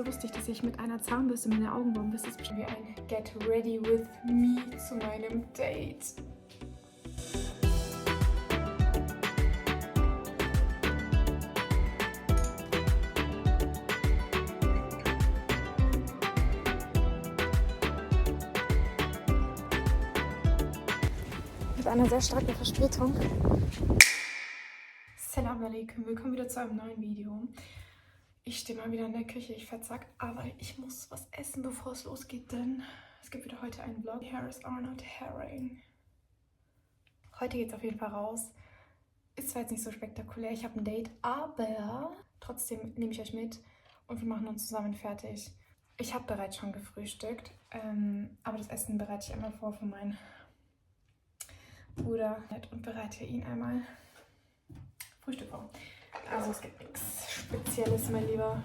so lustig, dass ich mit einer Zahnbürste meine Augen bauen, bis es bestimmt wie ein Get Ready With Me zu meinem Date. Mit einer sehr starken Verspätung. Assalamu alaikum, willkommen wieder zu einem neuen Video. Ich stehe mal wieder in der Küche, ich verzack, aber ich muss was essen, bevor es losgeht, denn es gibt wieder heute einen Vlog. Harris are not herring. Heute geht es auf jeden Fall raus. Ist zwar jetzt nicht so spektakulär, ich habe ein Date, aber trotzdem nehme ich euch mit und wir machen uns zusammen fertig. Ich habe bereits schon gefrühstückt, aber das Essen bereite ich einmal vor für meinen Bruder und bereite ihn einmal Frühstück vor. Also es gibt nichts Spezielles, mein Lieber.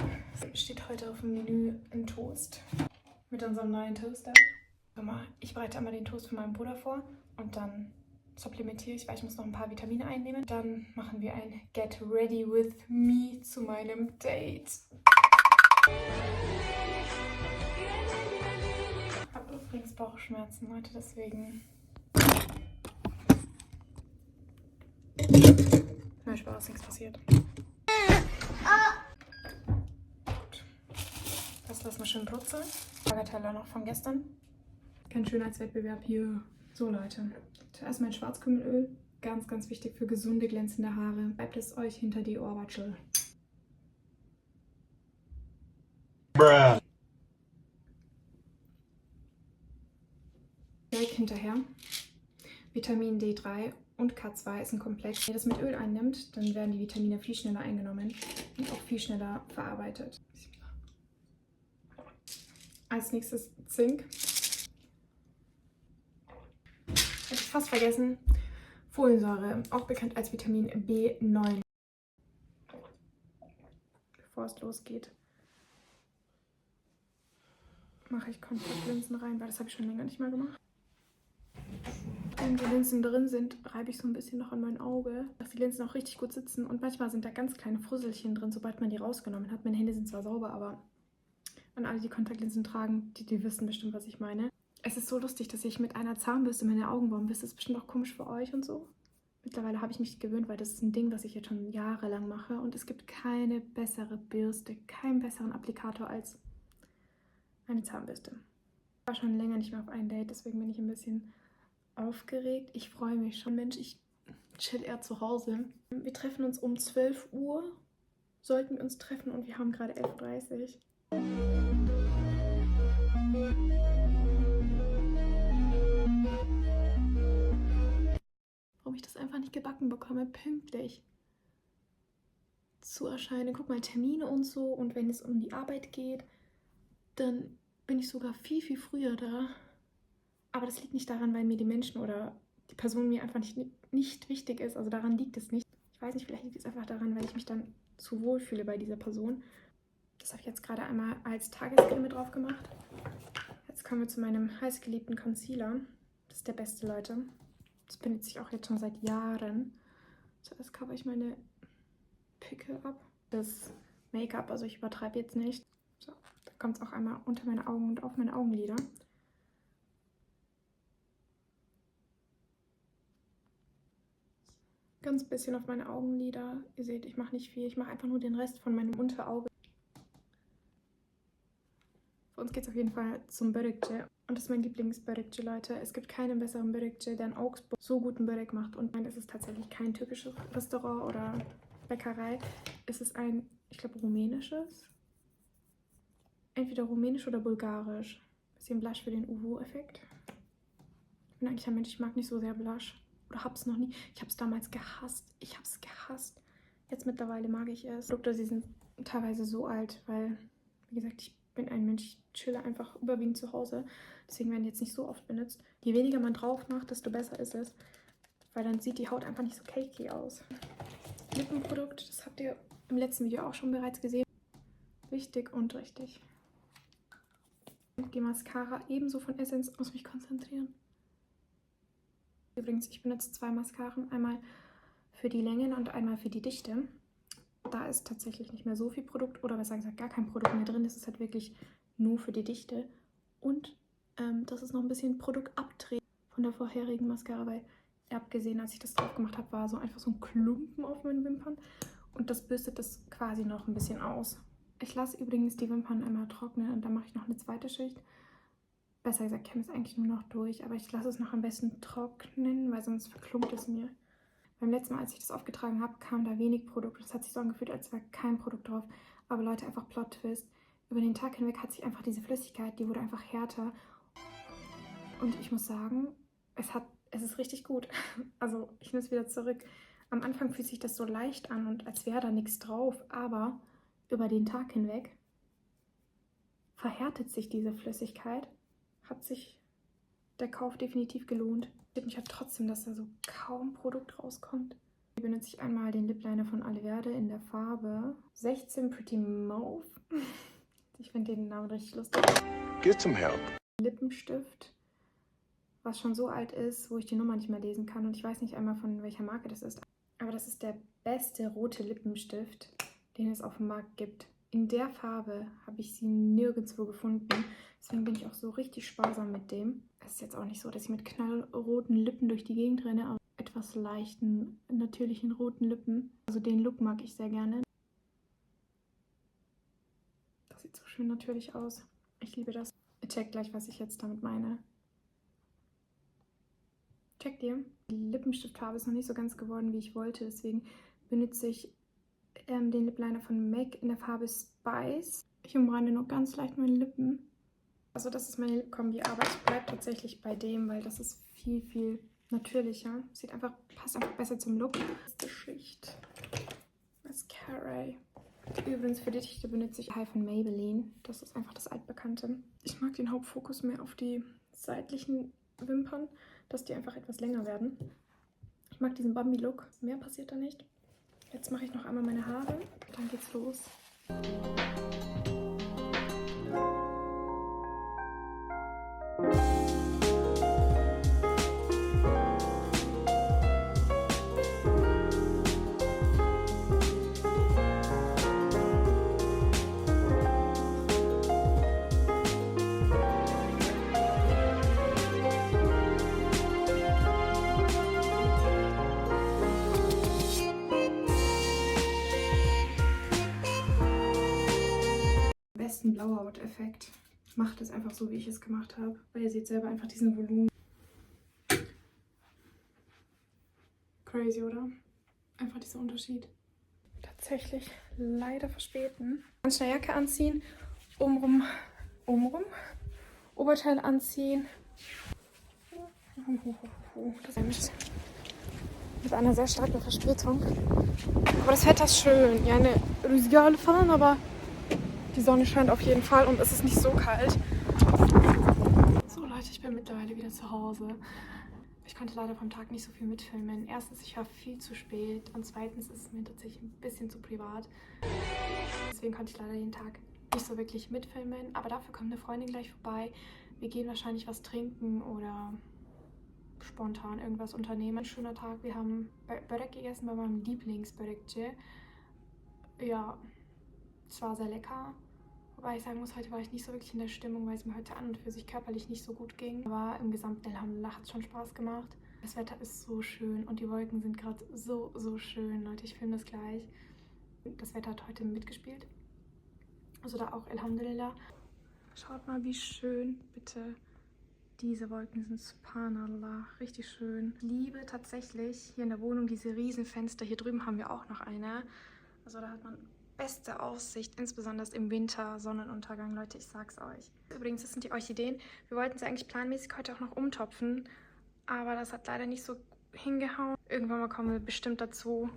Es steht heute auf dem Menü ein Toast mit unserem neuen Toaster. Ich bereite einmal den Toast für meinen Bruder vor und dann supplementiere ich, weil ich muss noch ein paar Vitamine einnehmen. Dann machen wir ein Get Ready With Me zu meinem Date. Ich habe übrigens Bauchschmerzen heute, deswegen... Nein, Spaß, nichts passiert. Gut. Das lassen wir schön brutzeln. Bagatelle noch von gestern. Kein Schönheitswettbewerb hier. So Leute, zuerst mein Schwarzkümmelöl. Ganz, ganz wichtig für gesunde, glänzende Haare. Bleibt es euch hinter die Ohrwatschel. Bruh. Direkt hinterher Vitamin D3 und K2 ist ein Komplex. Wenn ihr das mit Öl einnimmt, dann werden die Vitamine viel schneller eingenommen und auch viel schneller verarbeitet. Als nächstes Zink. Hätte ich fast vergessen. Folsäure, auch bekannt als Vitamin B9. Bevor es losgeht, mache ich Kontaktlinsen rein, weil das habe ich schon länger nicht mehr gemacht. Wenn die Linsen drin sind, reibe ich so ein bisschen noch an mein Auge, dass die Linsen auch richtig gut sitzen. Und manchmal sind da ganz kleine Fusselchen drin, sobald man die rausgenommen hat. Meine Hände sind zwar sauber, aber an alle, die Kontaktlinsen tragen, die wissen bestimmt, was ich meine. Es ist so lustig, dass ich mit einer Zahnbürste meine Augen bauen. Das ist bestimmt auch komisch für euch und so. Mittlerweile habe ich mich gewöhnt, weil das ist ein Ding, was ich jetzt schon jahrelang mache. Und es gibt keine bessere Bürste, keinen besseren Applikator als eine Zahnbürste. Ich war schon länger nicht mehr auf ein Date, deswegen bin ich ein bisschen aufgeregt. Ich freue mich schon. Mensch, ich chill eher zu Hause. Wir treffen uns um 12 Uhr. Sollten wir uns treffen und wir haben gerade 11:30 Uhr. Warum ich das einfach nicht gebacken bekomme, pünktlich zu erscheinen. Guck mal, Termine und so. Und wenn es um die Arbeit geht, dann bin ich sogar viel, viel früher da. Aber das liegt nicht daran, weil mir die Menschen oder die Person mir einfach nicht wichtig ist. Also daran liegt es nicht. Ich weiß nicht, vielleicht liegt es einfach daran, weil ich mich dann zu wohl fühle bei dieser Person. Das habe ich jetzt gerade einmal als Tagescreme drauf gemacht. Jetzt kommen wir zu meinem heißgeliebten Concealer. Das ist der beste, Leute. Das benutze ich auch jetzt schon seit Jahren. Zuerst cover ich meine Pickel ab. Das Make-up, also ich übertreibe jetzt nicht. So, da kommt es auch einmal unter meine Augen und auf meine Augenlider. Ganz bisschen auf meine Augenlider. Ihr seht, ich mache nicht viel. Ich mache einfach nur den Rest von meinem Unterauge. Für uns geht es auf jeden Fall zum Börek-Gel. Und das ist mein Lieblings-Börek-Gel, Leute. Es gibt keinen besseren Börek-Gel, der in Augsburg so guten Börek macht. Und nein, es ist tatsächlich kein türkisches Restaurant oder Bäckerei. Es ist ein, ich glaube, rumänisches. Entweder rumänisch oder bulgarisch. Bisschen Blush für den Uhu-Effekt. Ich bin eigentlich ein Mensch, ich mag nicht so sehr Blush. Oder hab's noch nie. Ich hab's damals gehasst. Ich hab's gehasst. Jetzt mittlerweile mag ich es. Produkte, sie sind teilweise so alt, weil, wie gesagt, ich bin ein Mensch, ich chille einfach überwiegend zu Hause. Deswegen werden die jetzt nicht so oft benutzt. Je weniger man drauf macht, desto besser ist es. Weil dann sieht die Haut einfach nicht so cakey aus. Lippenprodukt, das habt ihr im letzten Video auch schon bereits gesehen. Wichtig und richtig. Die Mascara ebenso von Essence. Muss mich konzentrieren. Übrigens, ich benutze 2 Mascaren, einmal für die Längen und einmal für die Dichte. Da ist tatsächlich nicht mehr so viel Produkt oder besser gesagt gar kein Produkt mehr drin. Das ist halt wirklich nur für die Dichte. Und das ist noch ein bisschen Produktabdrehen von der vorherigen Mascara, weil ihr habt gesehen, als ich das drauf gemacht habe, war so einfach so ein Klumpen auf meinen Wimpern. Und das bürstet das quasi noch ein bisschen aus. Ich lasse übrigens die Wimpern einmal trocknen und dann mache ich noch eine zweite Schicht. Besser gesagt, käme es eigentlich nur noch durch, aber ich lasse es noch am besten trocknen, weil sonst verklumpt es mir. Beim letzten Mal, als ich das aufgetragen habe, kam da wenig Produkt. Das hat sich so angefühlt, als wäre kein Produkt drauf. Aber Leute, einfach Plot-Twist. Über den Tag hinweg hat sich einfach diese Flüssigkeit, die wurde einfach härter. Und ich muss sagen, es ist richtig gut. Also ich nehme es wieder zurück. Am Anfang fühlt sich das so leicht an und als wäre da nichts drauf. Aber über den Tag hinweg verhärtet sich diese Flüssigkeit. Hat sich der Kauf definitiv gelohnt. Mich hat trotzdem, dass da so kaum Produkt rauskommt. Hier benutze ich einmal den Lip Liner von Alverde in der Farbe 16 Pretty Mauve. Ich finde den Namen richtig lustig. Get some help. Lippenstift, was schon so alt ist, wo ich die Nummer nicht mehr lesen kann. Und ich weiß nicht einmal, von welcher Marke das ist. Aber das ist der beste rote Lippenstift, den es auf dem Markt gibt. In der Farbe habe ich sie nirgendwo gefunden. Deswegen bin ich auch so richtig sparsam mit dem. Es ist jetzt auch nicht so, dass ich mit knallroten Lippen durch die Gegend renne, aber etwas leichten, natürlichen roten Lippen. Also den Look mag ich sehr gerne. Das sieht so schön natürlich aus. Ich liebe das. Ihr checkt gleich, was ich jetzt damit meine. Checkt ihr? Die Lippenstiftfarbe ist noch nicht so ganz geworden, wie ich wollte. Deswegen benutze ich den Lip Liner von MAC in der Farbe Spice. Ich umrande nur ganz leicht meine Lippen. Also das ist meine Lipkombi, aber ich bleibe tatsächlich bei dem, weil das ist viel, viel natürlicher. Passt einfach besser zum Look. Letzte Schicht. Mascara. Übrigens für die Dichte benutze ich High von Maybelline. Das ist einfach das altbekannte. Ich mag den Hauptfokus mehr auf die seitlichen Wimpern, dass die einfach etwas länger werden. Ich mag diesen Bambi-Look. Mehr passiert da nicht. Jetzt mache ich noch einmal meine Haare. Dann geht's los. Besten Blowout-Effekt. Macht es einfach so, wie ich es gemacht habe. Weil ihr seht selber einfach diesen Volumen. Crazy, oder? Einfach dieser Unterschied. Tatsächlich leider verspäten. Ganz schnell Jacke anziehen. Obenrum. Oberteil anziehen. Das ist mit einer sehr starken Verspätung. Aber das Wetter ist schön. Ja, eine rüsige Fahren, aber die Sonne scheint auf jeden Fall und es ist nicht so kalt. So Leute, ich bin mittlerweile wieder zu Hause. Ich konnte leider vom Tag nicht so viel mitfilmen. Erstens, ich war viel zu spät und zweitens ist es mir tatsächlich ein bisschen zu privat. Deswegen konnte ich leider den Tag nicht so wirklich mitfilmen. Aber dafür kommt eine Freundin gleich vorbei. Wir gehen wahrscheinlich was trinken oder spontan irgendwas unternehmen. Ein schöner Tag. Wir haben Börek gegessen bei meinem Lieblingsbörekçe. Ja, es war sehr lecker. Wobei ich sagen muss, heute war ich nicht so wirklich in der Stimmung, weil es mir heute an und für sich körperlich nicht so gut ging. Aber im Gesamten Alhamdulillah hat es schon Spaß gemacht. Das Wetter ist so schön und die Wolken sind gerade so, so schön. Leute, ich filme das gleich. Das Wetter hat heute mitgespielt. Also da auch Alhamdulillah. Schaut mal, wie schön bitte diese Wolken sind. Subhanallah, richtig schön. Ich liebe tatsächlich hier in der Wohnung diese riesen Fenster. Hier drüben haben wir auch noch eine. Also da hat man beste Aussicht, insbesondere im Winter, Sonnenuntergang, Leute, ich sag's euch. Übrigens, das sind die Orchideen. Wir wollten sie eigentlich planmäßig heute auch noch umtopfen, aber das hat leider nicht so hingehauen. Irgendwann mal kommen wir bestimmt dazu.